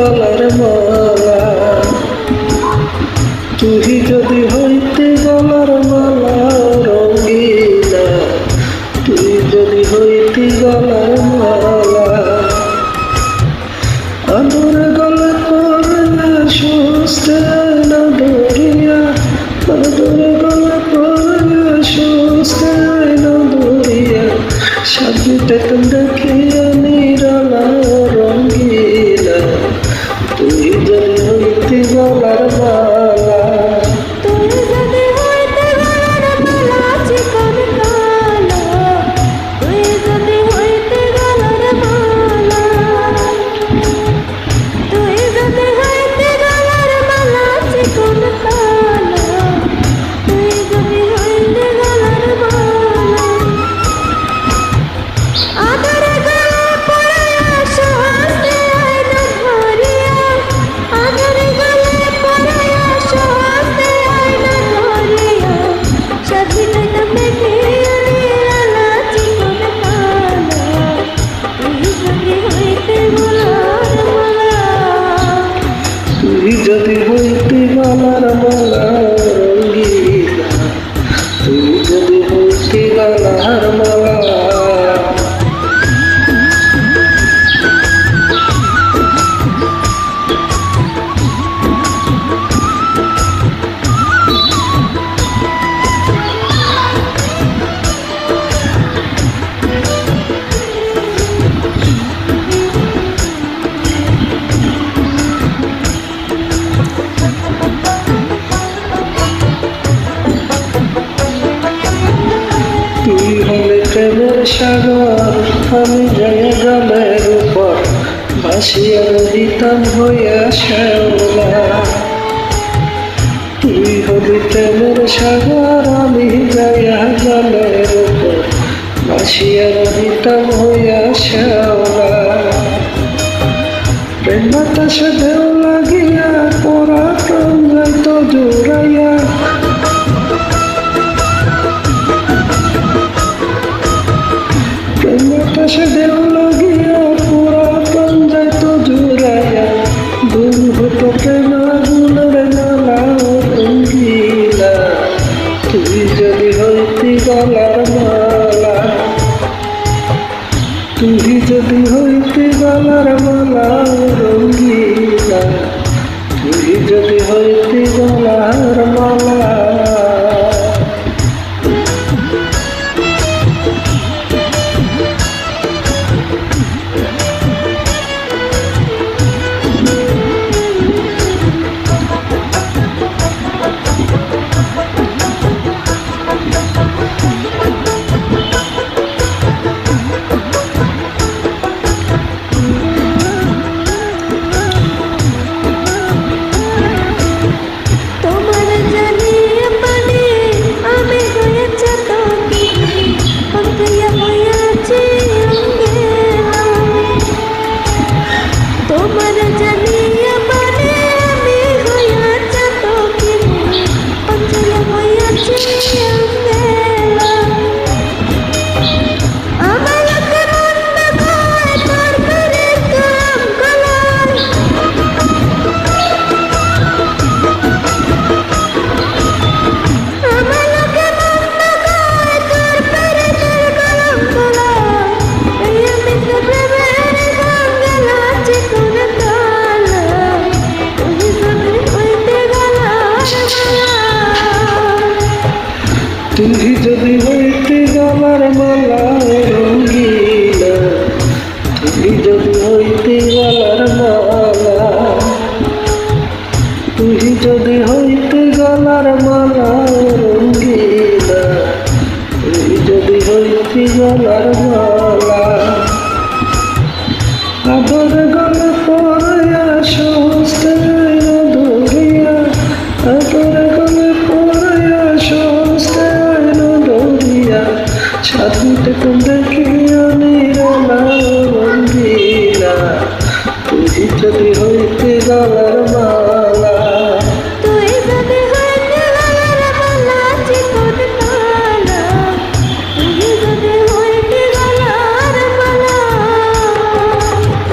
গলার মালা, তুই যদি হইতে গলার মালা রঙিনা, তুই যদি হইতে গলার মালা, আদর গলা পড়ে সুস্থে না দরিয়া, আদর গলা পড়ে সুস্থে না দরিয়া, সাজিতে দেখিয়া নিরালা রঙিলা, তুই যদি হইতে গলার মালা। তুই যদি হইতে গলার মালা রঙিলা, তুই যদি হইতে গলার মালা। তুই হলে প্রেমের সাগর, আমি যাই জলের উপর, ভাসিয়া রহিতাম হইয়া শ্যাওলা। তুই হলি প্রেমের সাগর, আমি যাইয়া জলের উপর, ভাসিয়া রহিতাম হইয়া শ্যাওলা। প্রেম বাতাসে ঢেউ লাগিয়া পরা প্রাণ যাইত জুড়াইয়া, বাতাসে ঢেউ লাগিয়া পুরা প্রাণ যাইত জুড়াইয়া, দূর হতো প্রেম আগুনের নালা রঙিলা, তুই যদি হইতি গলার মালা, তুই যদি হইতি গলার মালা রঙিলা, তুই যদি হইতি গলার মালা।